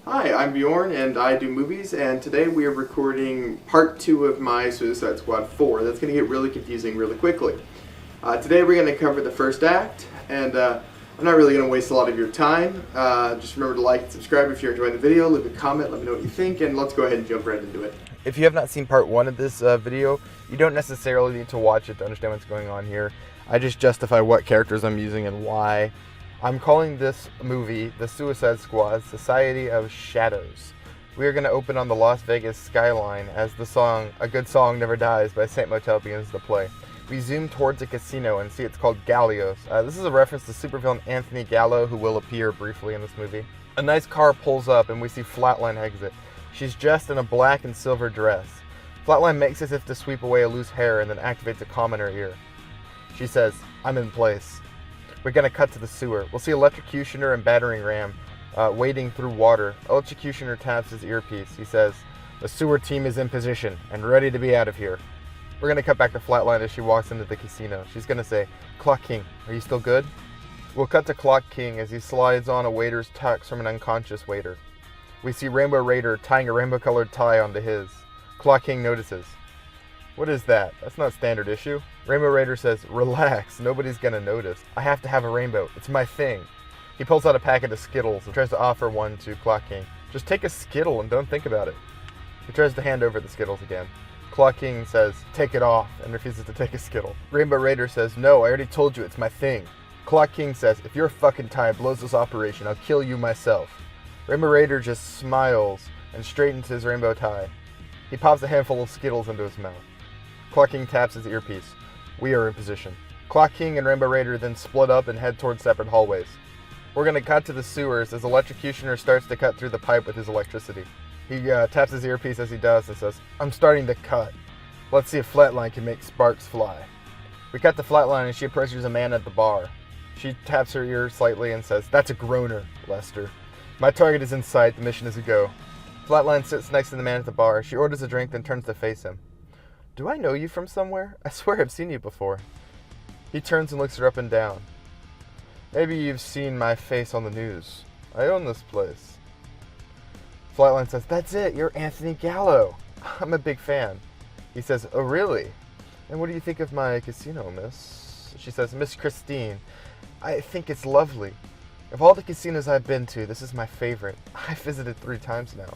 Hi, I'm Bjorn and I do movies, and today we are recording part 2 of my Suicide Squad 4. That's going to get really confusing really quickly. Today we're going to cover the first act, and I'm not really going to waste a lot of your time. Just remember to like and subscribe if you're enjoying the video, leave a comment, let me know what you think, and let's go ahead and jump right into it. If you have not seen part 1 of this video, you don't necessarily need to watch it to understand what's going on here. I just justify what characters I'm using and why. I'm calling this movie The Suicide Squad Society of Shadows. We are going to open on the Las Vegas skyline as the song A Good Song Never Dies by Saint Motel begins to play. We zoom towards a casino and see it's called Gallios. This is a reference to supervillain Anthony Gallo, who will appear briefly in this movie. A nice car pulls up and we see Flatline exit. She's dressed in a black and silver dress. Flatline makes as if to sweep away a loose hair and then activates a comm in her ear. She says, "I'm in place." We're going to cut to the sewer. We'll see Electrocutioner and Battering Ram wading through water. Electrocutioner taps his earpiece. He says, "The sewer team is in position and ready to be out of here." We're going to cut back to Flatline as she walks into the casino. She's going to say, "Clock King, are you still good?" We'll cut to Clock King as he slides on a waiter's tux from an unconscious waiter. We see Rainbow Raider tying a rainbow-colored tie onto his. Clock King notices. "What is that? That's not standard issue." Rainbow Raider says, "Relax, nobody's gonna notice. I have to have a rainbow. It's my thing." He pulls out a packet of Skittles and tries to offer one to Clock King. "Just take a Skittle and don't think about it." He tries to hand over the Skittles again. Clock King says, "Take it off," and refuses to take a Skittle. Rainbow Raider says, "No, I already told you it's my thing." Clock King says, "If your fucking tie blows this operation, I'll kill you myself." Rainbow Raider just smiles and straightens his rainbow tie. He pops a handful of Skittles into his mouth. Clock King taps his earpiece. We are in position. Clock King and Rainbow Raider then split up and head towards separate hallways. We're going to cut to the sewers as Electrocutioner starts to cut through the pipe with his electricity. He taps his earpiece as he does and says, "I'm starting to cut. Let's see if Flatline can make sparks fly." We cut to Flatline and she approaches a man at the bar. She taps her ear slightly and says, "That's a groaner, Lester. My target is in sight. The mission is a go." Flatline sits next to the man at the bar. She orders a drink, then turns to face him. "Do I know you from somewhere? I swear I've seen you before." He turns and looks her up and down. "Maybe you've seen my face on the news. I own this place." Flatline says, "That's it, you're Anthony Gallo. I'm a big fan." He says, "Oh, really? And what do you think of my casino, miss?" She says, "Miss Christine, I think it's lovely. Of all the casinos I've been to, this is my favorite. I've visited 3 times now."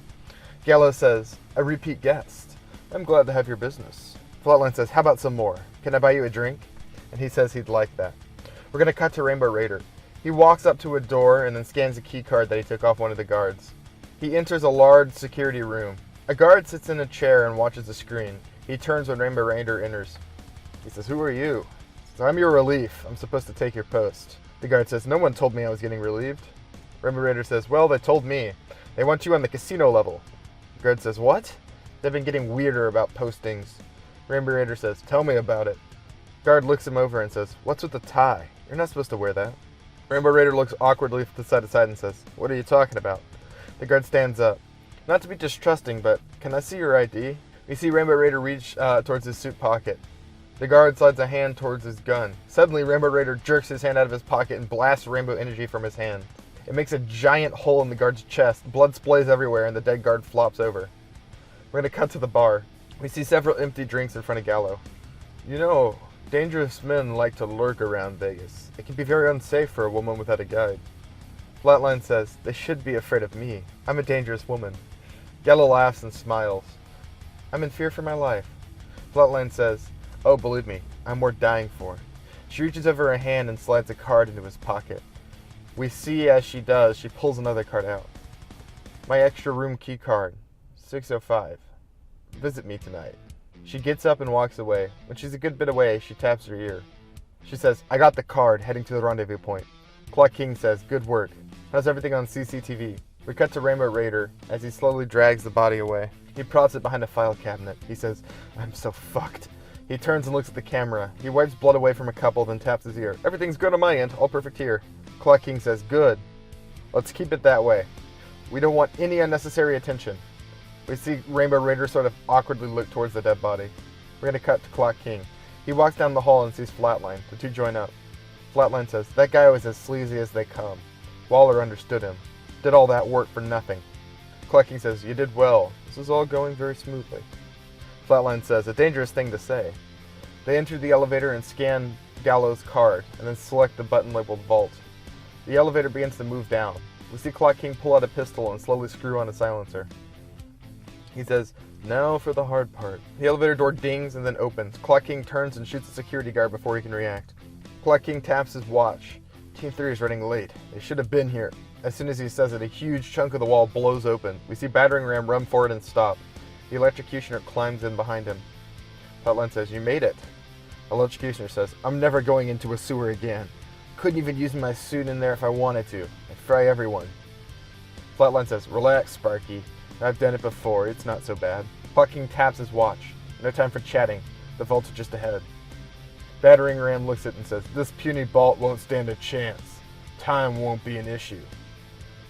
Gallo says, "A repeat guest. I'm glad to have your business." Flatline says, "How about some more? Can I buy you a drink?" And he says he'd like that. We're going to cut to Rainbow Raider. He walks up to a door and then scans a key card that he took off one of the guards. He enters a large security room. A guard sits in a chair and watches the screen. He turns when Rainbow Raider enters. He says, "Who are you?" He says, "I'm your relief. I'm supposed to take your post." The guard says, "No one told me I was getting relieved." Rainbow Raider says, "Well, they told me. They want you on the casino level." The guard says, "What?" "They've been getting weirder about postings." Rainbow Raider says, "Tell me about it." Guard looks him over and says, "What's with the tie? You're not supposed to wear that." Rainbow Raider looks awkwardly from side to side and says, "What are you talking about?" The guard stands up. "Not to be distrusting, but can I see your ID?" We see Rainbow Raider reach towards his suit pocket. The guard slides a hand towards his gun. Suddenly, Rainbow Raider jerks his hand out of his pocket and blasts rainbow energy from his hand. It makes a giant hole in the guard's chest. Blood splays everywhere and the dead guard flops over. We're going to cut to the bar. We see several empty drinks in front of Gallo. "You know, dangerous men like to lurk around Vegas. It can be very unsafe for a woman without a guide." Flatline says, "They should be afraid of me. I'm a dangerous woman." Gallo laughs and smiles. "I'm in fear for my life." Flatline says, "Oh, believe me, I'm worth dying for." She reaches over her hand and slides a card into his pocket. We see as she does, she pulls another card out. "My extra room key card, 605. Visit me tonight." She gets up and walks away. When she's a good bit away, she taps her ear. She says, "I got the card, heading to the rendezvous point." Clock King says, "Good work. How's everything on CCTV?" We cut to Rainbow Raider as he slowly drags the body away. He props it behind a file cabinet. He says, "I'm so fucked." He turns and looks at the camera. He wipes blood away from a couple, then taps his ear. "Everything's good on my end. All perfect here." Clock King says, "Good. Let's keep it that way. We don't want any unnecessary attention." We see Rainbow Raider sort of awkwardly look towards the dead body. We're going to cut to Clock King. He walks down the hall and sees Flatline. The two join up. Flatline says, "That guy was as sleazy as they come. Waller understood him. Did all that work for nothing." Collecting says, you did well. This is all going very smoothly. Flatline says, a dangerous thing to say. They enter the elevator and scan Gallo's card, and then select the button labeled Vault. The elevator begins to move down. We see Clock King pull out a pistol and slowly screw on a silencer. He says, now for the hard part. The elevator door dings and then opens. Clock King turns and shoots a security guard before he can react. Clock King taps his watch. Team 3 is running late. They should have been here. As soon as he says it, a huge chunk of the wall blows open. We see Battering Ram run forward and stop. The electrocutioner climbs in behind him. Flatline says, you made it. Electrocutioner says, I'm never going into a sewer again. Couldn't even use my suit in there if I wanted to. I'd fry everyone. Flatline says, relax, Sparky. I've done it before. It's not so bad. Clock King taps his watch. No time for chatting. The vault's just ahead. Battering Ram looks at it and says, this puny vault won't stand a chance. Time won't be an issue.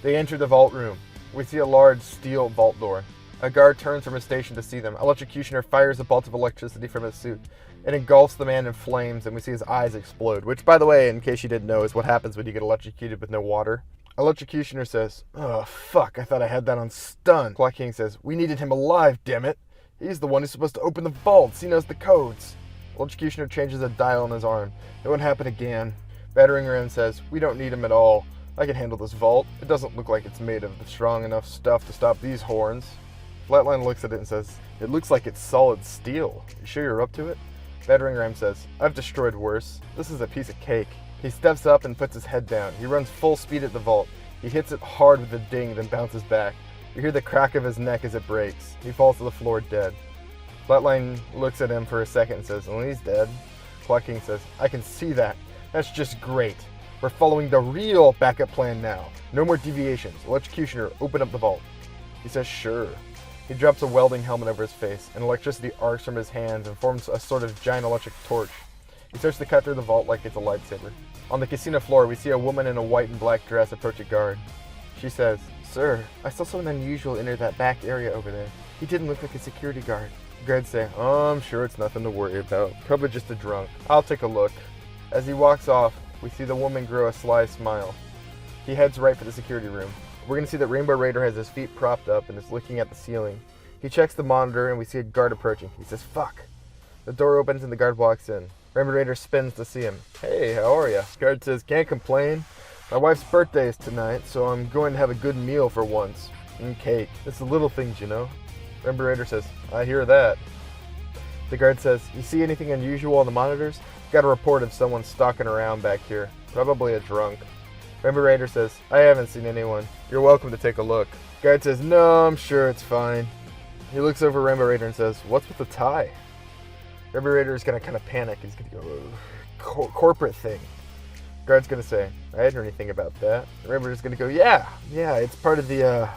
They enter the vault room. We see a large steel vault door. A guard turns from his station to see them. Electrocutioner fires a bolt of electricity from his suit. It engulfs the man in flames, and we see his eyes explode, which, by the way, in case you didn't know, is what happens when you get electrocuted with no water. Electrocutioner says, oh, fuck, I thought I had that on stun. Clock King says, we needed him alive, damn it. He's the one who's supposed to open the vaults. He knows the codes. Electrocutioner changes a dial on his arm. It won't happen again. Battering Ram says, we don't need him at all. I can handle this vault. It doesn't look like it's made of the strong enough stuff to stop these horns. Flatline looks at it and says, it looks like it's solid steel. You sure you're up to it? Battering Ram says, I've destroyed worse. This is a piece of cake. He steps up and puts his head down. He runs full speed at the vault. He hits it hard with a ding, then bounces back. You hear the crack of his neck as it breaks. He falls to the floor dead. Flatline looks at him for a second and says, well, he's dead. Clock King says, I can see that. That's just great. We're following the real backup plan now. No more deviations. Electrocutioner, open up the vault. He says, sure. He drops a welding helmet over his face, and electricity arcs from his hands and forms a sort of giant electric torch. He starts to cut through the vault like it's a lightsaber. On the casino floor, we see a woman in a white and black dress approach a guard. She says, sir, I saw someone unusual enter that back area over there. He didn't look like a security guard. Guards say, oh, I'm sure it's nothing to worry about. Probably just a drunk. I'll take a look. As he walks off, we see the woman grow a sly smile. He heads right for the security room. We're going to see that Rainbow Raider has his feet propped up and is looking at the ceiling. He checks the monitor and we see a guard approaching. He says, fuck. The door opens and the guard walks in. Rainbow Raider spins to see him. Hey, how are ya? Guard says, can't complain. My wife's birthday is tonight, so I'm going to have a good meal for once. And cake. It's the little things, you know. Rainbow Raider says, I hear that. The guard says, you see anything unusual on the monitors? Got a report of someone stalking around back here. Probably a drunk. Rainbow Raider says, I haven't seen anyone. You're welcome to take a look. Guard says, no, I'm sure it's fine. He looks over Rainbow Raider and says, what's with the tie? Rainbow Raider is going to kind of panic. He's going to go, corporate thing. Guard's going to say, I didn't hear anything about that. Rainbow Raider's going to go, yeah, it's part of the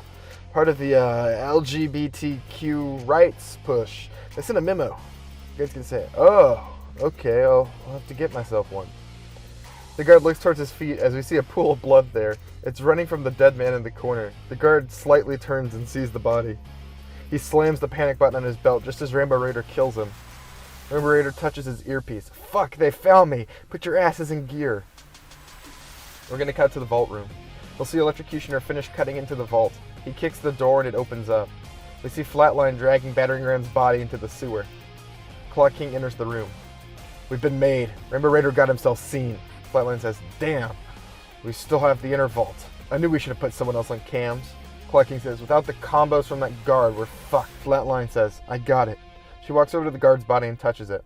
LGBTQ rights push. They sent a memo. Guard's going to say, oh, okay, I'll have to get myself one. The guard looks towards his feet as we see a pool of blood there. It's running from the dead man in the corner. The guard slightly turns and sees the body. He slams the panic button on his belt just as Rainbow Raider kills him. Rainbow Raider touches his earpiece. Fuck, they found me! Put your asses in gear. We're gonna cut to the vault room. We'll see Electrocutioner finish cutting into the vault. He kicks the door and it opens up. We see Flatline dragging Battering Ram's body into the sewer. Clock King enters the room. We've been made. Rainbow Raider got himself seen. Flatline says, damn, we still have the inner vault. I knew we should have put someone else on cams. Clock King says, without the combos from that guard, we're fucked. Flatline says, I got it. She walks over to the guard's body and touches it.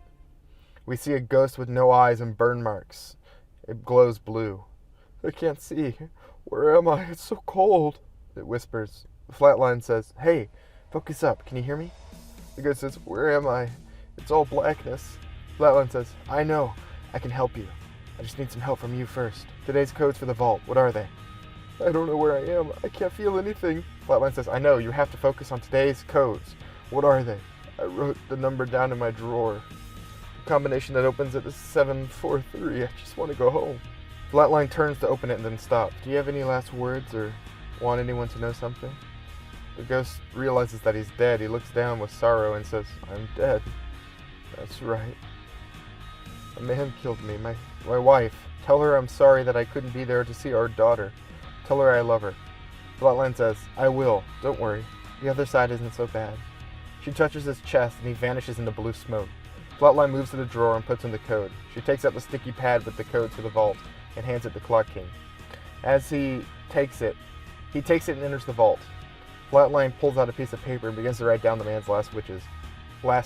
We see a ghost with no eyes and burn marks. It glows blue. I can't see. Where am I? It's so cold. It whispers. Flatline says, hey, focus up. Can you hear me? The ghost says, where am I? It's all blackness. Flatline says, I know. I can help you. I just need some help from you first. Today's codes for the vault. What are they? I don't know where I am. I can't feel anything. Flatline says, I know. You have to focus on today's codes. What are they? I wrote the number down in my drawer. The combination that opens it is 743. I just want to go home. Flatline turns to open it and then stops. Do you have any last words or want anyone to know something? The ghost realizes that he's dead. He looks down with sorrow and says, I'm dead. That's right. A man killed me, my wife. Tell her I'm sorry that I couldn't be there to see our daughter. Tell her I love her. Flatline says, I will. Don't worry. The other side isn't so bad. She touches his chest and he vanishes into blue smoke. Flatline moves to the drawer and puts in the code. She takes out the sticky pad with the code to the vault and hands it to Clock King. As he takes it and enters the vault. Flatline pulls out a piece of paper and begins to write down the man's last wishes. We're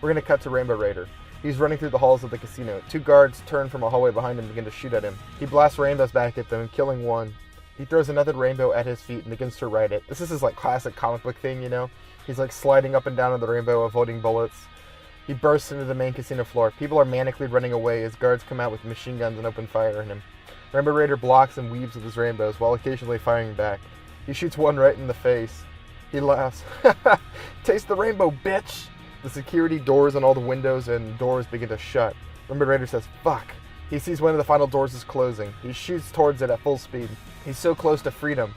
going to cut to Rainbow Raider. He's running through the halls of the casino. 2 guards turn from a hallway behind him and begin to shoot at him. He blasts rainbows back at them, killing one. He throws another rainbow at his feet and begins to write it. This is his classic comic book thing, you know? He's sliding up and down on the rainbow, avoiding bullets. He bursts into the main casino floor. People are manically running away as guards come out with machine guns and open fire on him. Rainbow Raider blocks and weaves with his rainbows while occasionally firing back. He shoots one right in the face. He laughs. Taste the rainbow, bitch! The security doors on all the windows and doors begin to shut. Rainbow Raider says, fuck. He sees one of the final doors is closing. He shoots towards it at full speed. He's so close to freedom.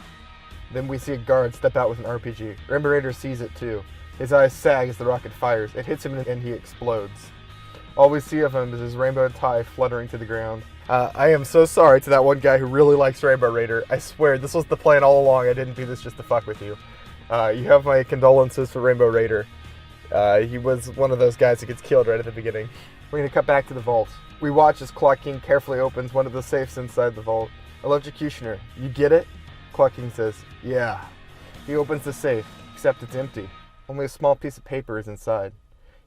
Then we see a guard step out with an RPG. Rainbow Raider sees it too. His eyes sag as the rocket fires. It hits him and he explodes. All we see of him is his rainbow tie fluttering to the ground. I am so sorry to that one guy who really likes Rainbow Raider. I swear, this was the plan all along. I didn't do this just to fuck with you. You have my condolences for Rainbow Raider. He was one of those guys that gets killed right at the beginning. We're going to cut back to the vault. We watch as Clock King carefully opens one of the safes inside the vault. Electrocutioner, you get it? Clock King says, yeah. He opens the safe, except it's empty. Only a small piece of paper is inside.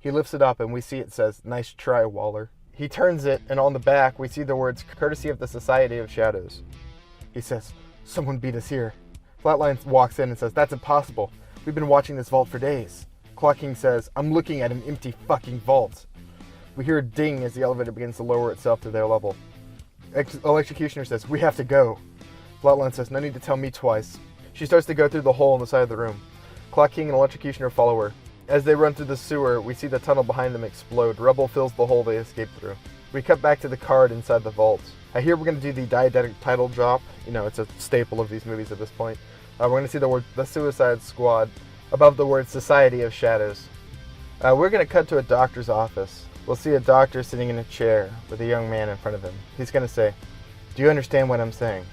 He lifts it up and we see it says, nice try, Waller. He turns it and on the back we see the words, courtesy of the Society of Shadows. He says, someone beat us here. Flatline walks in and says, that's impossible. We've been watching this vault for days. Clock King says, I'm looking at an empty fucking vault. We hear a ding as the elevator begins to lower itself to their level. Electrocutioner says, we have to go. Flatline says, no need to tell me twice. She starts to go through the hole in the side of the room. Clock King and Electrocutioner follow her. As they run through the sewer, we see the tunnel behind them explode. Rubble fills the hole they escaped through. We cut back to the card inside the vault. Here we're going to do the diegetic title drop. You know, it's a staple of these movies at this point. We're going to see the word The Suicide Squad above the word Society of Shadows. We're going to cut to a doctor's office. We'll see a doctor sitting in a chair with a young man in front of him. He's going to say, do you understand what I'm saying?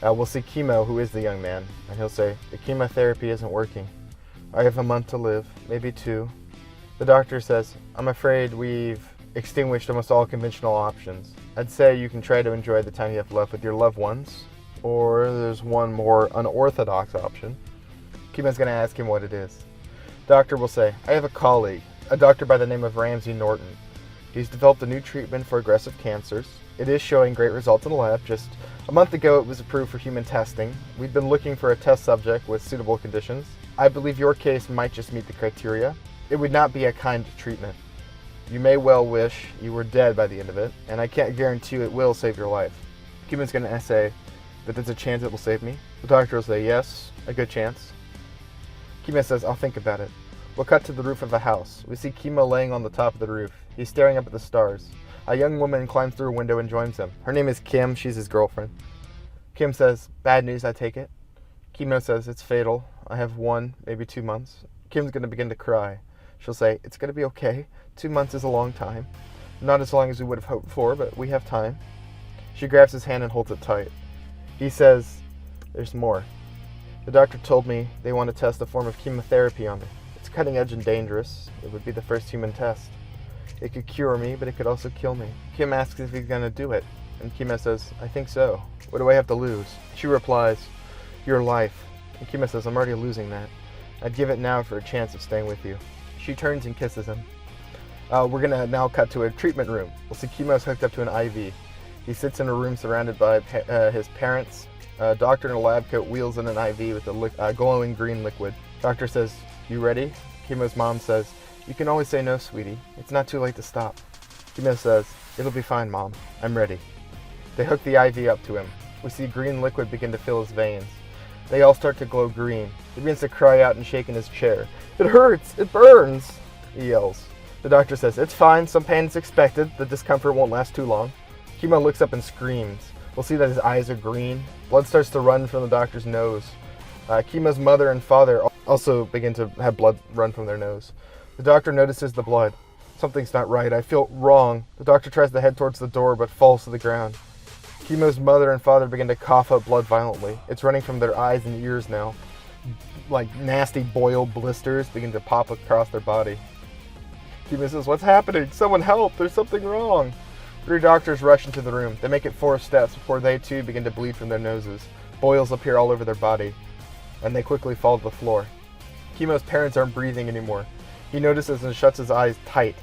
We'll see Chemo, who is the young man, and he'll say, the chemotherapy isn't working. I have a month to live, maybe 2. The doctor says, I'm afraid we've extinguished almost all conventional options. I'd say you can try to enjoy the time you have left with your loved ones, or there's one more unorthodox option. Chemo's going to ask him what it is. Doctor will say, I have a colleague, a doctor by the name of Ramsey Norton. He's developed a new treatment for aggressive cancers. It is showing great results in the lab. Just a month ago it was approved for human testing. We've been looking for a test subject with suitable conditions. I believe your case might just meet the criteria. It would not be a kind treatment. You may well wish you were dead by the end of it, and I can't guarantee you it will save your life. Chemo's going to say, but there's a chance it will save me. The doctor will say, yes, a good chance. Chemo says, I'll think about it. We'll cut to the roof of a house. We see Chemo laying on the top of the roof. He's staring up at the stars. A young woman climbs through a window and joins him. Her name is Kim. She's his girlfriend. Kim says, bad news, I take it. Chemo says, it's fatal. I have 1, maybe 2 months. Kim's going to begin to cry. She'll say, it's going to be okay. 2 months is a long time. Not as long as we would have hoped for, but we have time. She grabs his hand and holds it tight. He says, there's more. The doctor told me they want to test a form of chemotherapy on me. It's cutting edge and dangerous. It would be the first human test. It could cure me, but it could also kill me. Kim asks if he's going to do it, and Chemo says, I think so. What do I have to lose? She replies, your life. And Chemo says, I'm already losing that. I'd give it now for a chance of staying with you. She turns and kisses him. We're going to now cut to a treatment room. We'll see Chemo's hooked up to an IV. He sits in a room surrounded by his parents. A doctor in a lab coat wheels in an IV with a glowing green liquid. Doctor says, you ready? Chemo's mom says, you can always say no, sweetie. It's not too late to stop. Chemo says, it'll be fine, Mom. I'm ready. They hook the IV up to him. We see green liquid begin to fill his veins. They all start to glow green. He begins to cry out and shake in his chair. It hurts! It burns! He yells. The doctor says, it's fine. Some pain is expected. The discomfort won't last too long. Chemo looks up and screams. We'll see that his eyes are green. Blood starts to run from the doctor's nose. Chemo's mother and father also begin to have blood run from their nose. The doctor notices the blood. Something's not right. I feel wrong. The doctor tries to head towards the door but falls to the ground. Chemo's mother and father begin to cough up blood violently. It's running from their eyes and ears now. Like nasty boil blisters begin to pop across their body. Chemo says, "What's happening? Someone help! There's something wrong!" 3 doctors rush into the room. They make it 4 steps before they too begin to bleed from their noses. Boils appear all over their body, and they quickly fall to the floor. Chemo's parents aren't breathing anymore. He notices and shuts his eyes tight.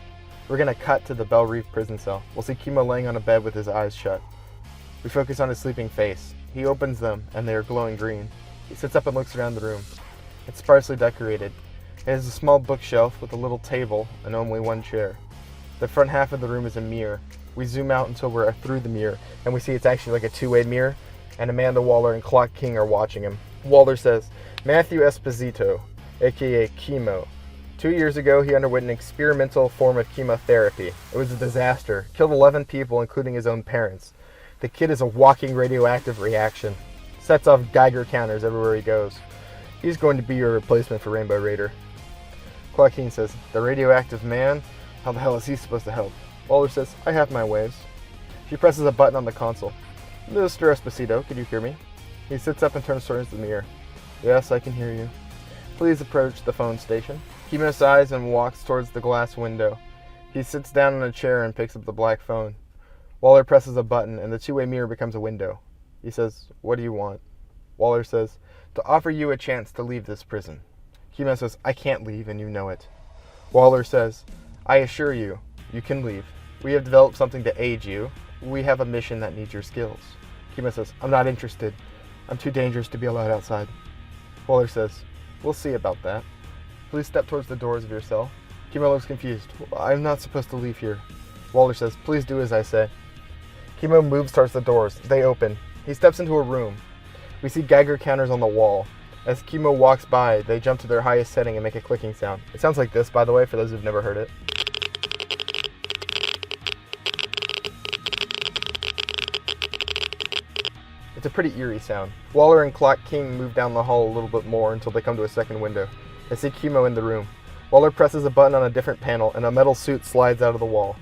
We're going to cut to the Belle Reve prison cell. We'll see Chemo laying on a bed with his eyes shut. We focus on his sleeping face. He opens them, and they are glowing green. He sits up and looks around the room. It's sparsely decorated. It has a small bookshelf with a little table and only 1 chair. The front half of the room is a mirror. We zoom out until we're through the mirror, and we see it's actually like a 2-way mirror, and Amanda Waller and Clock King are watching him. Waller says, "Matthew Esposito, aka Chemo. 2 years ago, he underwent an experimental form of chemotherapy. It was a disaster. Killed 11 people, including his own parents. The kid is a walking radioactive reaction. Sets off Geiger counters everywhere he goes. He's going to be your replacement for Rainbow Raider." Clock King says, "The radioactive man? How the hell is he supposed to help?" Waller says, "I have my ways." She presses a button on the console. "Mr. Esposito, could you hear me?" He sits up and turns towards the mirror. "Yes, I can hear you. Please approach the phone station." Chemo sighs and walks towards the glass window. He sits down in a chair and picks up the black phone. Waller presses a button and the 2-way mirror becomes a window. He says, "What do you want?" Waller says, "To offer you a chance to leave this prison." Chemo says, "I can't leave and you know it." Waller says, "I assure you, you can leave. We have developed something to aid you. We have a mission that needs your skills." Chemo says, "I'm not interested. I'm too dangerous to be allowed outside." Waller says, "We'll see about that. Please step towards the doors of your cell." Chemo looks confused. "I'm not supposed to leave here." Waller says, "Please do as I say." Chemo moves towards the doors. They open. He steps into a room. We see Geiger counters on the wall. As Chemo walks by, they jump to their highest setting and make a clicking sound. It sounds like this, by the way, for those who've never heard it. It's a pretty eerie sound. Waller and Clock King move down the hall a little bit more until they come to a second window. They see Chemo in the room. Waller presses a button on a different panel and a metal suit slides out of the wall.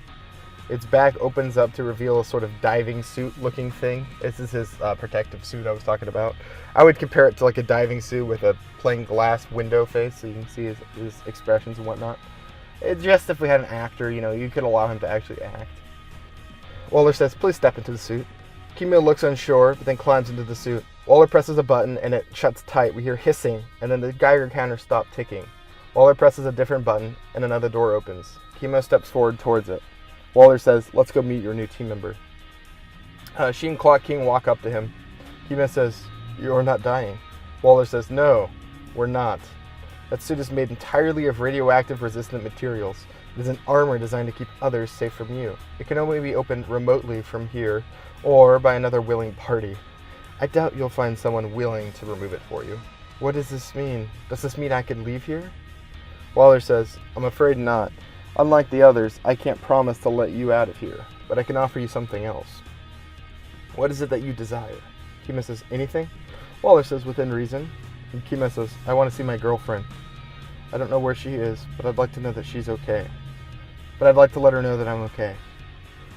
Its back opens up to reveal a sort of diving suit looking thing. This is his protective suit I was talking about. I would compare it to like a diving suit with a plain glass window face so you can see his expressions and whatnot. Just if we had an actor, you could allow him to actually act. Waller says, "Please step into the suit." Chemo looks unsure, but then climbs into the suit. Waller presses a button and it shuts tight. We hear hissing, and then the Geiger counter stops ticking. Waller presses a different button, and another door opens. Chemo steps forward towards it. Waller says, "Let's go meet your new team member." She and Clock King walk up to him. Chemo says, "You're not dying." Waller says, "No, we're not. That suit is made entirely of radioactive resistant materials. It is an armor designed to keep others safe from you. It can only be opened remotely from here, or by another willing party. I doubt you'll find someone willing to remove it for you." "What does this mean? Does this mean I can leave here?" Waller says, "I'm afraid not. Unlike the others, I can't promise to let you out of here, but I can offer you something else." "What is it that you desire?" Chemo says, "Anything?" Waller says, "Within reason." And Chemo says, "I want to see my girlfriend. I don't know where she is, but I'd like to know that she's okay. But I'd like to let her know that I'm okay."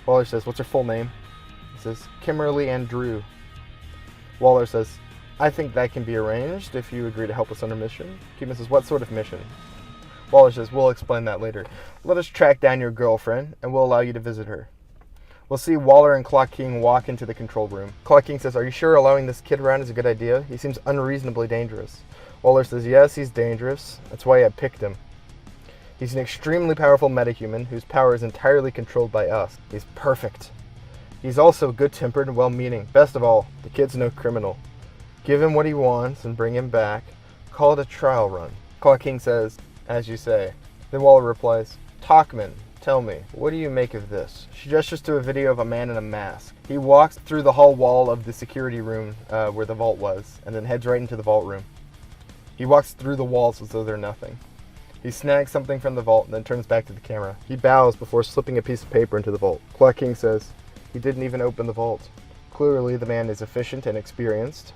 Waller says, "What's her full name?" He says, "Kimberly Andrew." Waller says, "I think that can be arranged if you agree to help us on our mission." Chemo says, "What sort of mission?" Waller says, "We'll explain that later. Let us track down your girlfriend, and we'll allow you to visit her." We'll see Waller and Clock King walk into the control room. Clock King says, "Are you sure allowing this kid around is a good idea? He seems unreasonably dangerous." Waller says, "Yes, he's dangerous. That's why I picked him. He's an extremely powerful metahuman whose power is entirely controlled by us. He's perfect. He's also good-tempered and well-meaning. Best of all, the kid's no criminal. Give him what he wants and bring him back. Call it a trial run." Clock King says, "As you say." Then Waller replies, "Talkman, tell me, what do you make of this?" She gestures to a video of a man in a mask. He walks through the hall wall of the security room where the vault was, and then heads right into the vault room. He walks through the walls as though they're nothing. He snags something from the vault and then turns back to the camera. He bows before slipping a piece of paper into the vault. Clock King says, "He didn't even open the vault. Clearly the man is efficient and experienced.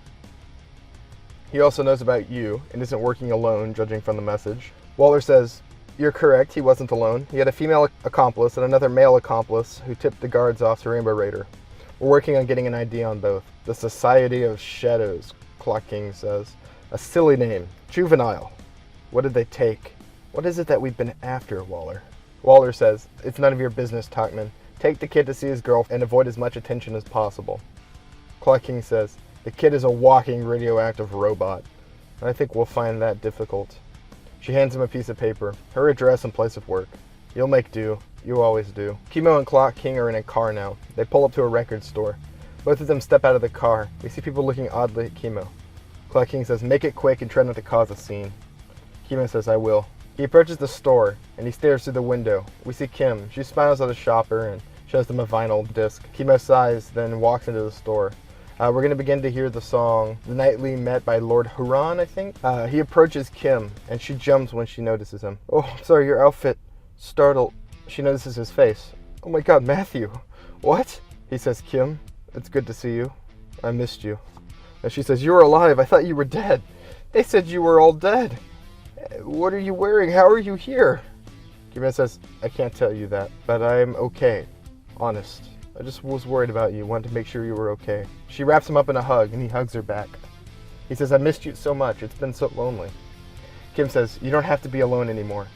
He also knows about you and isn't working alone, judging from the message." Waller says, "You're correct, he wasn't alone. He had a female accomplice and another male accomplice who tipped the guards off to Rainbow Raider. We're working on getting an ID on both. The Society of Shadows, Clock King says. A silly name. Juvenile. What did they take? What is it that we've been after, Waller? Waller says, it's none of your business, Talkman. Take the kid to see his girl and avoid as much attention as possible. Clock King says, the kid is a walking radioactive robot. I think we'll find that difficult. She hands him a piece of paper, her address and place of work. You'll make do. You always do. Chemo and Clock King are in a car now. They pull up to a record store. Both of them step out of the car. We see people looking oddly at Chemo. Clock King says, make it quick and try not to cause a scene. Chemo says, I will. He approaches the store, and he stares through the window. We see Kim. She smiles at the shopper and shows them a vinyl disc. Chemo sighs, then walks into the store. We're going to begin to hear the song, The Nightly Met by Lord Huron, I think. He approaches Kim, and she jumps when she notices him. Oh, I'm sorry, your outfit. Startled. She notices his face. Oh my god, Matthew. What? He says, Kim, it's good to see you. I missed you. And she says, you're alive. I thought you were dead. They said you were all dead. What are you wearing? How are you here? Kim says, I can't tell you that, but I'm okay. Honest. I just was worried about you, wanted to make sure you were okay. She wraps him up in a hug, and he hugs her back. He says, I missed you so much. It's been so lonely. Kim says, you don't have to be alone anymore.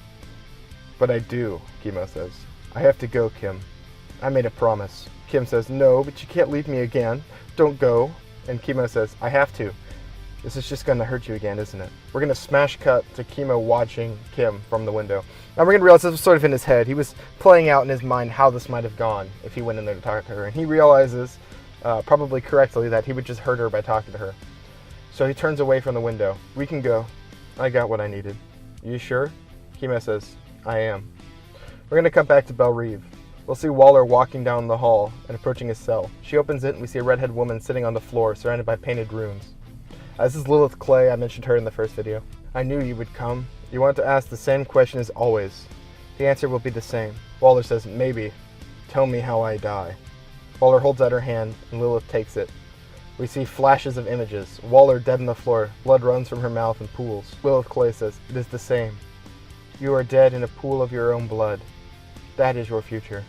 But I do, Chemo says. I have to go, Kim. I made a promise. Kim says, no, but you can't leave me again. Don't go. And Chemo says, I have to. This is just going to hurt you again, isn't it? We're going to smash cut to Chemo watching Kim from the window. Now we're going to realize this was sort of in his head. He was playing out in his mind how this might have gone if he went in there to talk to her. And he realizes, probably correctly, that he would just hurt her by talking to her. So he turns away from the window. We can go. I got what I needed. You sure? Chemo says, I am. We're going to cut back to Belle Reve. We'll see Waller walking down the hall and approaching his cell. She opens it and we see a redhead woman sitting on the floor surrounded by painted runes. This is Lilith Clay. I mentioned her in the first video. I knew you would come. You want to ask the same question as always. The answer will be the same. Waller says, maybe. Tell me how I die. Waller holds out her hand and Lilith takes it. We see flashes of images. Waller dead on the floor. Blood runs from her mouth in pools. Lilith Clay says, it is the same. You are dead in a pool of your own blood. That is your future.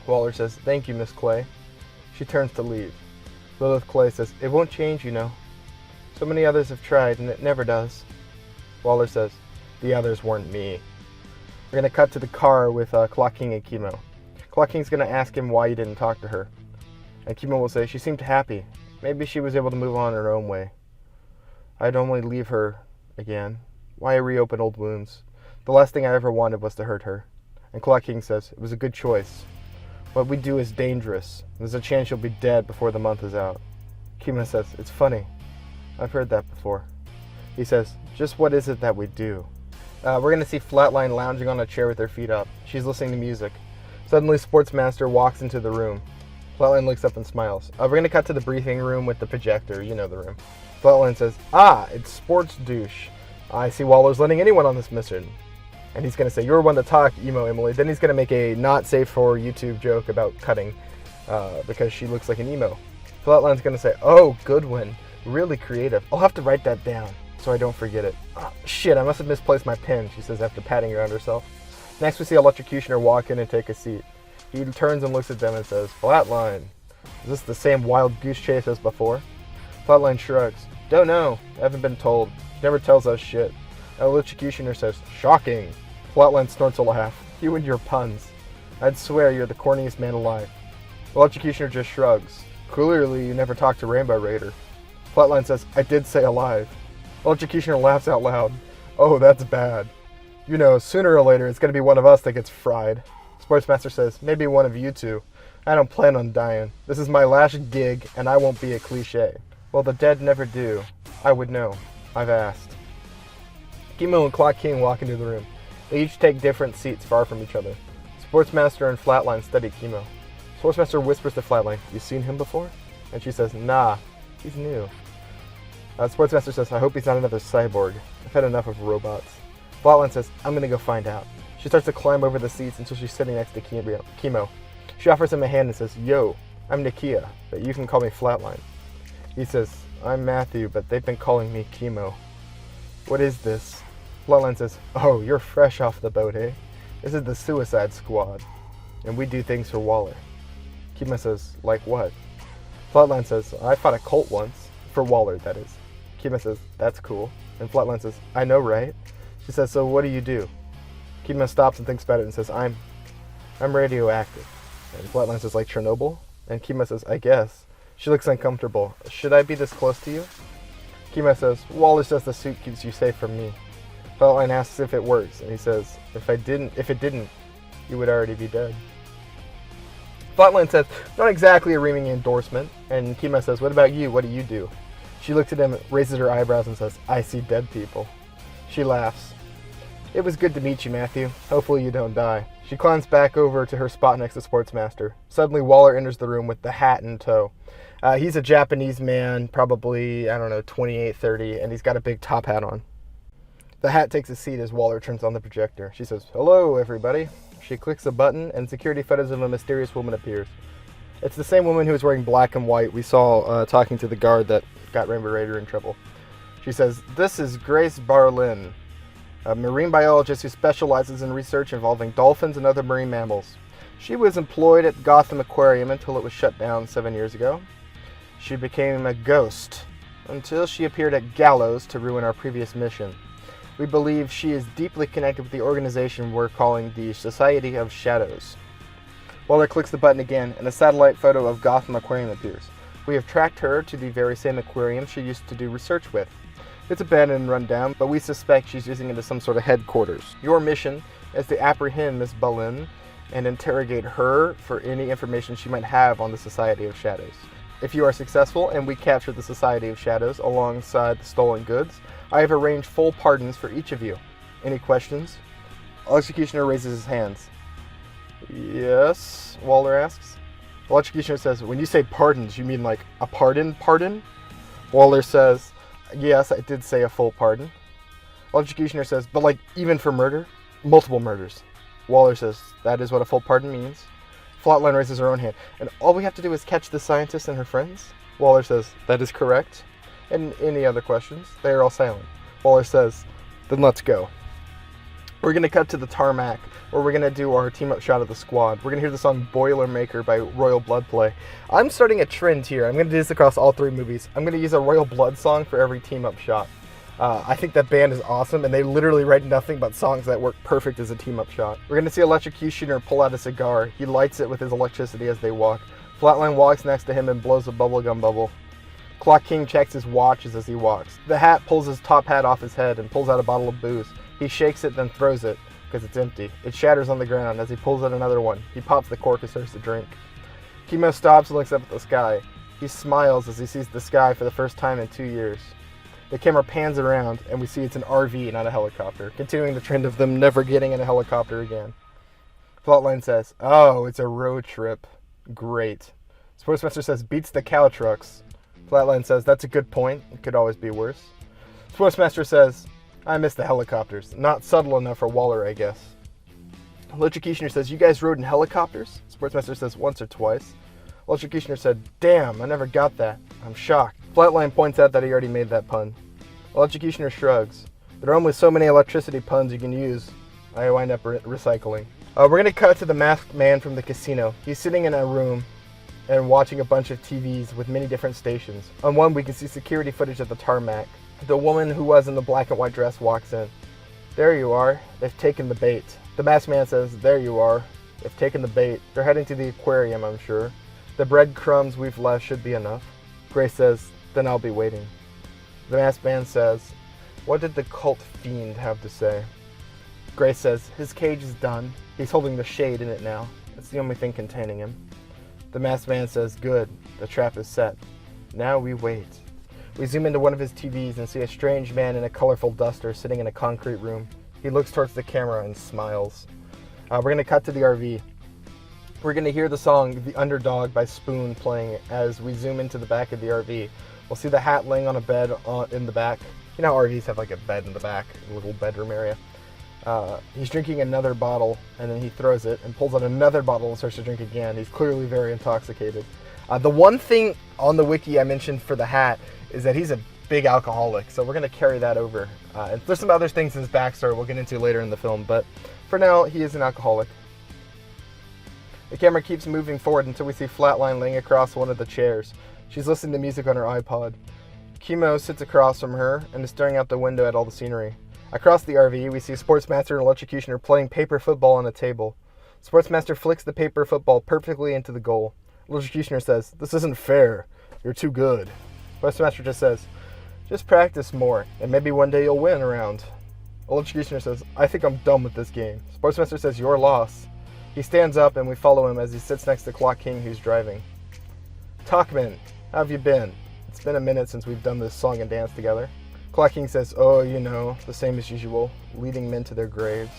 Waller says, thank you, Miss Clay. She turns to leave. Lilith Clay says, it won't change, you know. So many others have tried, and it never does. Waller says, the others weren't me. We're going to cut to the car with Clock King and Chemo. Clock King's going to ask him why he didn't talk to her. And Chemo will say, she seemed happy. Maybe she was able to move on her own way. I'd only leave her again. Why reopen old wounds? The last thing I ever wanted was to hurt her. And Clock King says, it was a good choice. What we do is dangerous. There's a chance you'll be dead before the month is out. Chemo says, it's funny. I've heard that before. He says, just what is it that we do? We're going to see Flatline lounging on a chair with her feet up. She's listening to music. Suddenly, Sportsmaster walks into the room. Flatline looks up and smiles. We're going to cut to the briefing room with the projector. You know the room. Flatline says, it's Sports Douche. I see Waller's letting anyone on this mission. And he's going to say, you're one to talk, emo Emily. Then he's going to make a not safe for YouTube joke about cutting because she looks like an emo. Flatline's going to say, oh, good one. Really creative. I'll have to write that down so I don't forget it. Oh, shit, I must have misplaced my pen, she says after patting around herself. Next we see Electrocutioner walk in and take a seat. He turns and looks at them and says, Flatline, is this the same wild goose chase as before? Flatline shrugs. Don't know. I haven't been told. She never tells us shit. Electrocutioner says, shocking. Flatline snorts a laugh. You and your puns. I'd swear you're the corniest man alive. Electrocutioner just shrugs. Clearly you never talked to Rainbow Raider. Flatline says, I did say alive. Electrocutioner laughs out loud. Oh, that's bad. You know, sooner or later it's going to be one of us that gets fried. Sportsmaster says, maybe one of you two. I don't plan on dying. This is my last gig, and I won't be a cliche. Well, the dead never do. I would know. I've asked. Chemo and Clock King walk into the room. They each take different seats far from each other. Sportsmaster and Flatline study Chemo. Sportsmaster whispers to Flatline, you seen him before? And she says, nah, he's new. Sportsmaster says, I hope he's not another cyborg. I've had enough of robots. Flatline says, I'm going to go find out. She starts to climb over the seats until she's sitting next to Chemo. She offers him a hand and says, yo, I'm Nakia, but you can call me Flatline. He says, I'm Matthew, but they've been calling me Chemo. What is this? Flatline says, oh, you're fresh off the boat, eh? This is the Suicide Squad, and we do things for Waller. Chemo says, like what? Flatline says, I fought a cult once. For Waller, that is. Chemo says, that's cool. And Flatline says, I know, right? She says, so what do you do? Chemo stops and thinks about it and says, I'm radioactive. And Flatline says, like Chernobyl? And Chemo says, I guess. She looks uncomfortable. Should I be this close to you? Chemo says, Waller says the suit keeps you safe from me. Flatline asks if it works, and he says, if it didn't, you would already be dead. Flatline says, not exactly a ringing endorsement, and Chemo says, what about you? What do you do? She looks at him, raises her eyebrows, and says, I see dead people. She laughs. It was good to meet you, Matthew. Hopefully you don't die. She climbs back over to her spot next to Sportsmaster. Suddenly, Waller enters the room with the hat in tow. He's a Japanese man, probably, 28, 30, and he's got a big top hat on. The hat takes a seat as Waller turns on the projector. She says, hello, everybody. She clicks a button, and security footage of a mysterious woman appears. It's the same woman who was wearing black and white we saw talking to the guard that got Rainbow Raider in trouble. She says, this is Grace Barlin, a marine biologist who specializes in research involving dolphins and other marine mammals. She was employed at Gotham Aquarium until it was shut down 7 years ago. She became a ghost until she appeared at Gallows to ruin our previous mission. We believe she is deeply connected with the organization we're calling the Society of Shadows. Waller clicks the button again, and a satellite photo of Gotham Aquarium appears. We have tracked her to the very same aquarium she used to do research with. It's abandoned and run down, but we suspect she's using it as some sort of headquarters. Your mission is to apprehend Miss Boleyn and interrogate her for any information she might have on the Society of Shadows. If you are successful and we capture the Society of Shadows alongside the stolen goods, I have arranged full pardons for each of you. Any questions? Electrocutioner raises his hands. Yes, Waller asks. Electrocutioner says, when you say pardons, you mean like a pardon? Waller says, yes, I did say a full pardon. Electrocutioner says, but like even for murder? Multiple murders. Waller says, that is what a full pardon means. Flatline raises her own hand. And all we have to do is catch the scientist and her friends? Waller says, that is correct. And any other questions? They are all silent. Waller says, then let's go. We're going to cut to the tarmac, where we're going to do our team-up shot of the squad. We're going to hear the song Boilermaker by Royal Blood play. I'm starting a trend here. I'm going to do this across all three movies. I'm going to use a Royal Blood song for every team-up shot. I think that band is awesome, and they literally write nothing but songs that work perfect as a team-up shot. We're going to see Electrocutioner pull out a cigar. He lights it with his electricity as they walk. Flatline walks next to him and blows a bubblegum bubble. Clock King checks his watches as he walks. The hat pulls his top hat off his head and pulls out a bottle of booze. He shakes it, then throws it, because it's empty. It shatters on the ground as he pulls out another one. He pops the cork and starts to drink. Chemo stops and looks up at the sky. He smiles as he sees the sky for the first time in 2 years. The camera pans around, and we see it's an RV, not a helicopter, continuing the trend of them never getting in a helicopter again. Flatline says, oh, it's a road trip. Great. Sportsmaster says, beats the cow trucks. Flatline says, that's a good point. It could always be worse. Sportsmaster says, I miss the helicopters. Not subtle enough for Waller, I guess. Electrocutioner says, you guys rode in helicopters? Sportsmaster says, once or twice. Electrocutioner said, damn, I never got that. I'm shocked. Flatline points out that he already made that pun. Electrocutioner shrugs. There are only so many electricity puns you can use. I wind up recycling. We're going to cut to the masked man from the casino. He's sitting in a room and watching a bunch of TVs with many different stations. On one, we can see security footage of the tarmac. The woman who was in the black and white dress walks in. There you are. They've taken the bait. The masked man says, there you are. They've taken the bait. They're heading to the aquarium, I'm sure. The breadcrumbs we've left should be enough. Grace says, then I'll be waiting. The masked man says, what did the cult fiend have to say? Grace says, his cage is done. He's holding the shade in it now. It's the only thing containing him. The masked man says, good. The trap is set. Now we wait. We zoom into one of his TVs and see a strange man in a colorful duster sitting in a concrete room. He looks towards the camera and smiles. We're going to cut to the RV. We're going to hear the song The Underdog by Spoon playing as we zoom into the back of the RV. We'll see the hat laying on a bed in the back. You know how RVs have like a bed in the back, a little bedroom area. He's drinking another bottle, and then he throws it and pulls out another bottle and starts to drink again. He's clearly very intoxicated. The one thing on the wiki I mentioned for the hat is that he's a big alcoholic, so we're going to carry that over. And there's some other things in his backstory we'll get into later in the film, but for now, he is an alcoholic. The camera keeps moving forward until we see Flatline laying across one of the chairs. She's listening to music on her iPod. Chemo sits across from her and is staring out the window at all the scenery. Across the RV, we see Sportsmaster and Electrocutioner playing paper football on a table. Sportsmaster flicks the paper football perfectly into the goal. Electrocutioner says, "This isn't fair. You're too good." Sportsmaster just says, "Just practice more, and maybe one day you'll win around." Electrocutioner says, "I think I'm done with this game." Sportsmaster says, "Your loss." He stands up and we follow him as he sits next to Clock King, who's driving. "Talkman, how have you been? It's been a minute since we've done this song and dance together." Clock King says, "Oh, you know, the same as usual, leading men to their graves."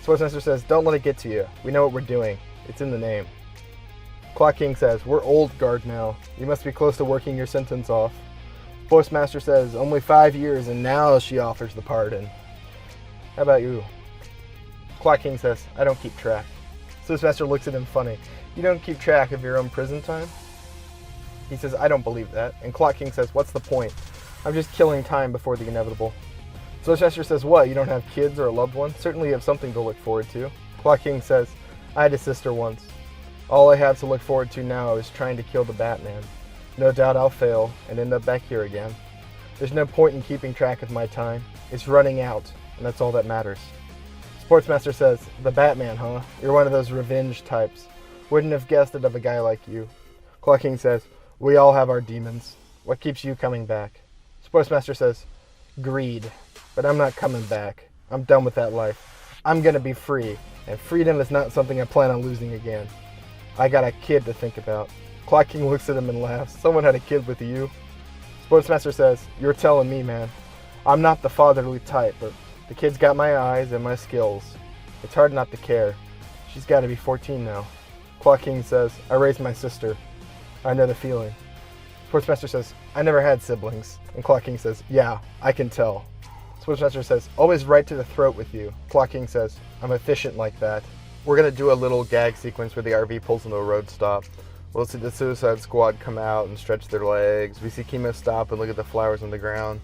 Sportsmaster says, "Don't let it get to you. We know what we're doing. It's in the name." Clock King says, "We're old guard now. You must be close to working your sentence off." Sportsmaster says, "Only 5 years, and now she offers the pardon." "How about you?" Clock King says, "I don't keep track." Sportsmaster looks at him funny. "You don't keep track of your own prison time?" He says, "I don't believe that." And Clock King says, "What's the point? I'm just killing time before the inevitable." Sportsmaster says, "What, you don't have kids or a loved one? Certainly you have something to look forward to." Clock King says, "I had a sister once. All I have to look forward to now is trying to kill the Batman. No doubt I'll fail and end up back here again. There's no point in keeping track of my time. It's running out, and that's all that matters." Sportsmaster says, "The Batman, huh? You're one of those revenge types. Wouldn't have guessed it of a guy like you." Clock King says, "We all have our demons. What keeps you coming back?" Sportsmaster says, "Greed. But I'm not coming back. I'm done with that life. I'm gonna be free, and freedom is not something I plan on losing again. I got a kid to think about." Clock King looks at him and laughs. "Someone had a kid with you?" Sportsmaster says, "You're telling me, man. I'm not the fatherly type, but the kid's got my eyes and my skills. It's hard not to care. She's got to be 14 now." Clock King says, "I raised my sister. I know the feeling." Sportsmaster says, "I never had siblings." And Clock King says, "Yeah, I can tell." Sportsmaster says, "Always right to the throat with you." Clock King says, "I'm efficient like that." We're going to do a little gag sequence where the RV pulls into a road stop. We'll see the Suicide Squad come out and stretch their legs. We see Chemo stop and look at the flowers on the ground.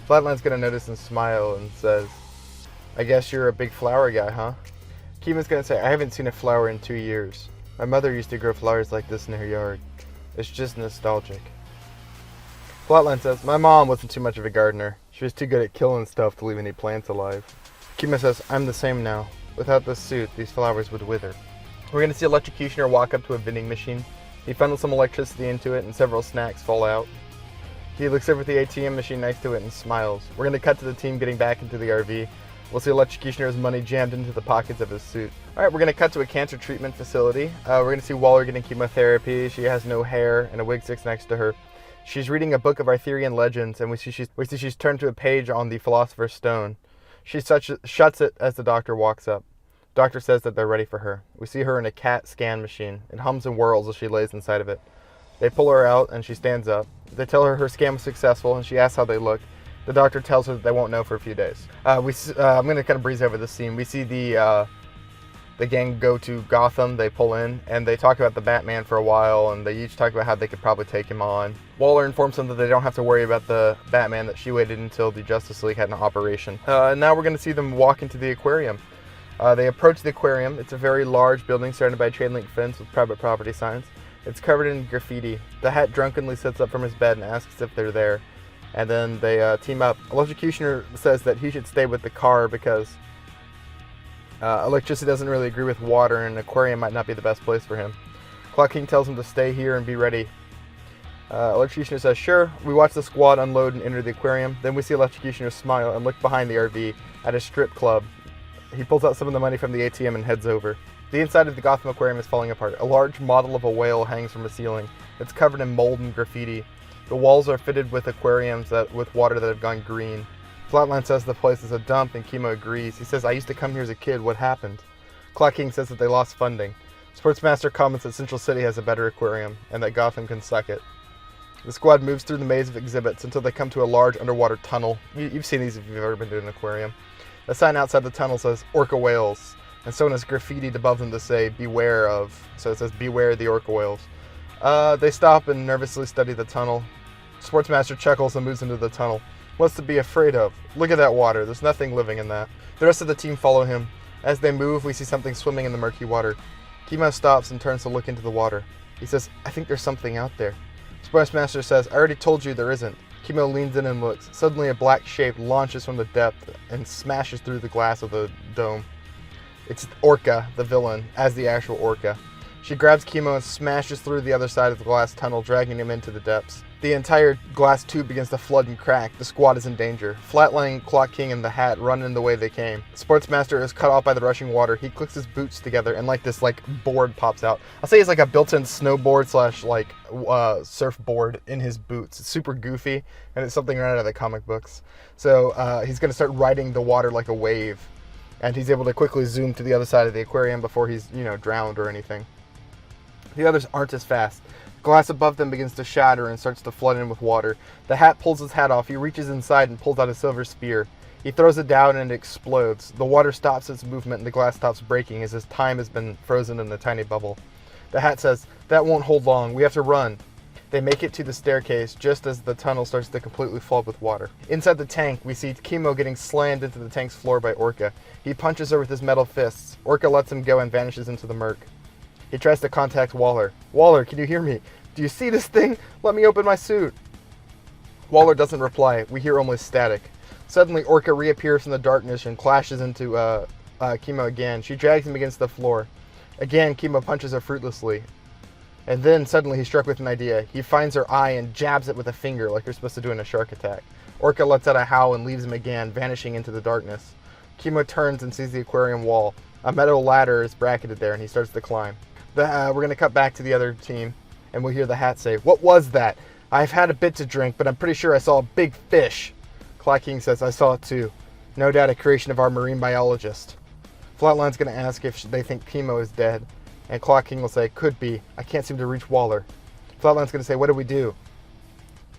Flatline's going to notice and smile and says, "I guess you're a big flower guy, huh?" Chemo's going to say, "I haven't seen a flower in 2 years. My mother used to grow flowers like this in her yard. It's just nostalgic." Flatline says, "My mom wasn't too much of a gardener. She was too good at killing stuff to leave any plants alive." Chemo says, "I'm the same now. Without this suit, these flowers would wither." We're going to see Electrocutioner walk up to a vending machine. He funnels some electricity into it and several snacks fall out. He looks over at the ATM machine next to it and smiles. We're going to cut to the team getting back into the RV. We'll see Electrocutioner's money jammed into the pockets of his suit. Alright, we're going to cut to a cancer treatment facility. We're going to see Waller getting chemotherapy. She has no hair and a wig sits next to her. She's reading a book of Arthurian legends, and we see she's turned to a page on the Philosopher's Stone. She shuts it as the doctor walks up. Doctor says that they're ready for her. We see her in a CAT scan machine. It hums and whirls as she lays inside of it. They pull her out, and she stands up. They tell her scan was successful, and she asks how they look. The doctor tells her that they won't know for a few days. I'm going to kind of breeze over this scene. We see the gang go to Gotham. They pull in, and they talk about the Batman for a while, and they each talk about how they could probably take him on. Waller informs them that they don't have to worry about the Batman, that she waited until the Justice League had an operation. And now we're going to see them walk into the Aquarium. They approach the Aquarium. It's a very large building surrounded by a chain link fence with private property signs. It's covered in graffiti. The Hat drunkenly sits up from his bed and asks if they're there. And then they team up. Electrocutioner says that he should stay with the car because electricity doesn't really agree with water, and an aquarium might not be the best place for him. Clock King tells him to stay here and be ready. Electrocutioner says, "Sure." We watch the squad unload and enter the aquarium. Then we see Electrocutioner smile and look behind the RV at a strip club. He pulls out some of the money from the ATM and heads over. The inside of the Gotham Aquarium is falling apart. A large model of a whale hangs from the ceiling. It's covered in mold and graffiti. The walls are fitted with aquariums with water that have gone green. Flatline says the place is a dump, and Chemo agrees. He says, "I used to come here as a kid. What happened?" Clock King says that they lost funding. Sportsmaster comments that Central City has a better aquarium, and that Gotham can suck it. The squad moves through the maze of exhibits until they come to a large underwater tunnel. You've seen these if you've ever been to an aquarium. A sign outside the tunnel says, "Orca whales," and someone has graffitied above them to say, "Beware of." So it says, "Beware the orca whales." They stop and nervously study the tunnel. Sportsmaster chuckles and moves into the tunnel. "What's to be afraid of? Look at that water. There's nothing living in that." The rest of the team follow him. As they move, we see something swimming in the murky water. Chemo stops and turns to look into the water. He says, "I think there's something out there." Sportsmaster says, I already told you there isn't. Chemo leans in and looks. Suddenly a black shape launches from the depth and smashes through the glass of the dome. It's Orca, the villain, as the actual Orca. She grabs Chemo and smashes through the other side of the glass tunnel, dragging him into the depths. The entire glass tube begins to flood and crack. The squad is in danger. Flatlining Clock King and the Hat run in the way they came. Sportsmaster is cut off by the rushing water. He clicks his boots together and this board pops out. I'll say it's like a built-in snowboard / surfboard in his boots. It's super goofy, and it's something right out of the comic books. So he's going to start riding the water like a wave, and he's able to quickly zoom to the other side of the aquarium before he's, drowned or anything. The others aren't as fast. Glass above them begins to shatter and starts to flood in with water. The Hat pulls his hat off. He reaches inside and pulls out a silver spear. He throws it down and it explodes. The water stops its movement and the glass stops breaking as his time has been frozen in a tiny bubble. The Hat says, that won't hold long. We have to run. They make it to the staircase just as the tunnel starts to completely flood with water. Inside the tank, we see Chemo getting slammed into the tank's floor by Orca. He punches her with his metal fists. Orca lets him go and vanishes into the murk. He tries to contact Waller. Waller, can you hear me? Do you see this thing? Let me open my suit. Waller doesn't reply. We hear only static. Suddenly, Orca reappears from the darkness and clashes into Chemo again. She drags him against the floor. Again, Chemo punches her fruitlessly. And then, suddenly, he's struck with an idea. He finds her eye and jabs it with a finger like you're supposed to do in a shark attack. Orca lets out a howl and leaves him again, vanishing into the darkness. Chemo turns and sees the aquarium wall. A metal ladder is bracketed there, and he starts to climb. We're going to cut back to the other team, and we'll hear the Hat say, what was that? I've had a bit to drink, but I'm pretty sure I saw a big fish. Clock King says, I saw it too. No doubt a creation of our marine biologist. Flatline's going to ask if they think Chemo is dead, and Clock King will say, could be. I can't seem to reach Waller. Flatline's going to say, what do we do?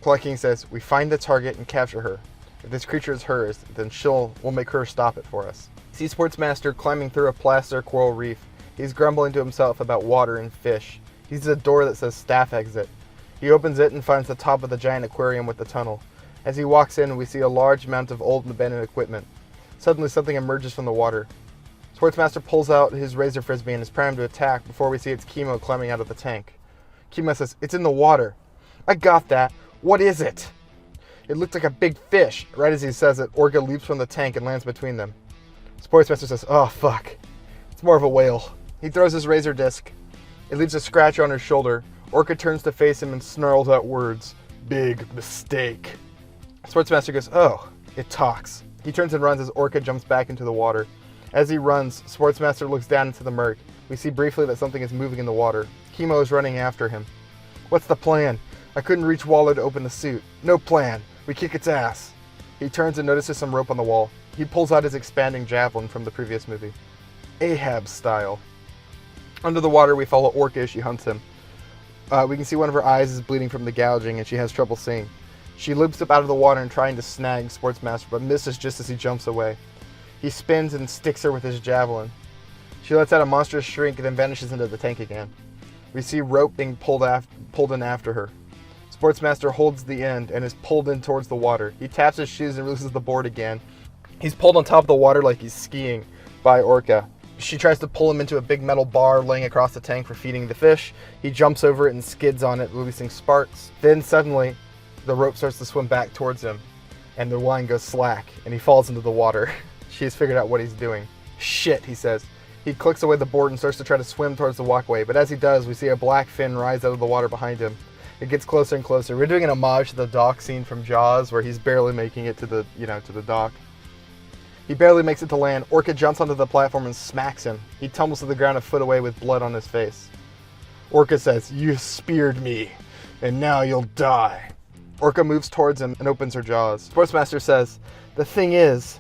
Clock King says, we find the target and capture her. If this creature is hers, then we'll make her stop it for us. See Sportsmaster climbing through a plaster coral reef. He's grumbling to himself about water and fish. He sees a door that says staff exit. He opens it and finds the top of the giant aquarium with the tunnel. As he walks in, we see a large amount of old and abandoned equipment. Suddenly, something emerges from the water. Sportsmaster pulls out his razor frisbee and is primed to attack before we see it's Chemo climbing out of the tank. Chemo says, it's in the water. I got that. What is it? It looked like a big fish. Right as he says it, Orca leaps from the tank and lands between them. Sportsmaster says, oh, fuck. It's more of a whale. He throws his razor disc. It leaves a scratch on his shoulder. Orca turns to face him and snarls out words. Big mistake. Sportsmaster goes, oh, it talks. He turns and runs as Orca jumps back into the water. As he runs, Sportsmaster looks down into the murk. We see briefly that something is moving in the water. Chemo is running after him. What's the plan? I couldn't reach Waller to open the suit. No plan. We kick its ass. He turns and notices some rope on the wall. He pulls out his expanding javelin from the previous movie. Ahab style. Under the water, we follow Orca as she hunts him. We can see one of her eyes is bleeding from the gouging and she has trouble seeing. She loops up out of the water and trying to snag Sportsmaster, but misses just as he jumps away. He spins and sticks her with his javelin. She lets out a monstrous shriek and then vanishes into the tank again. We see rope being pulled in after her. Sportsmaster holds the end and is pulled in towards the water. He taps his shoes and releases the board again. He's pulled on top of the water like he's skiing by Orca. She tries to pull him into a big metal bar laying across the tank for feeding the fish. He jumps over it and skids on it, releasing sparks. Then suddenly, the rope starts to swim back towards him, and the line goes slack, and he falls into the water. She has figured out what he's doing. Shit, he says. He clicks away the board and starts to try to swim towards the walkway, but as he does, we see a black fin rise out of the water behind him. It gets closer and closer. We're doing an homage to the dock scene from Jaws, where he's barely making it to the, to the dock. He barely makes it to land. Orca jumps onto the platform and smacks him. He tumbles to the ground a foot away with blood on his face. Orca says, "You speared me, and now you'll die." Orca moves towards him and opens her jaws. Sportsmaster says, "The thing is,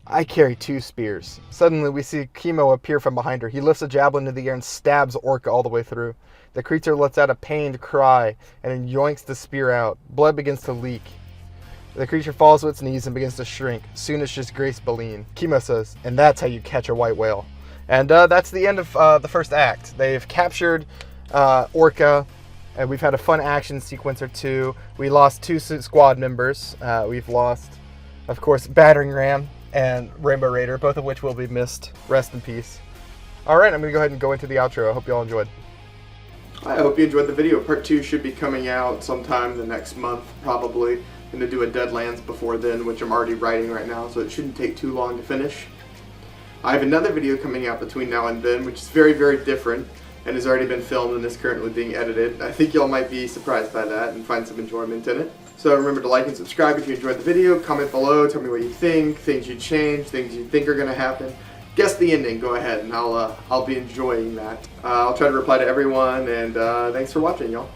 I carry 2 spears." Suddenly, we see Chemo appear from behind her. He lifts a javelin into the air and stabs Orca all the way through. The creature lets out a pained cry and then yoinks the spear out. Blood begins to leak. The creature falls to its knees and begins to shrink. Soon it's just Grace Baleen. Chemo says, "And that's how you catch a white whale." And that's the end of the first act. They've captured Orca, and we've had a fun action sequence or two. We lost 2 squad members. We've lost, of course, Battering Ram and Rainbow Raider, both of which will be missed. Rest in peace. All right, I'm going to go ahead and go into the outro. I hope you all enjoyed. I hope you enjoyed the video. Part 2 should be coming out sometime the next month, probably. I'm going to do a Deadlands before then, which I'm already writing right now, so it shouldn't take too long to finish. I have another video coming out between now and then, which is very, very different, and has already been filmed and is currently being edited. I think y'all might be surprised by that and find some enjoyment in it. So remember to like and subscribe if you enjoyed the video. Comment below, tell me what you think, things you change, things you think are going to happen. Guess the ending, go ahead, and I'll be enjoying that. I'll try to reply to everyone, and thanks for watching, y'all.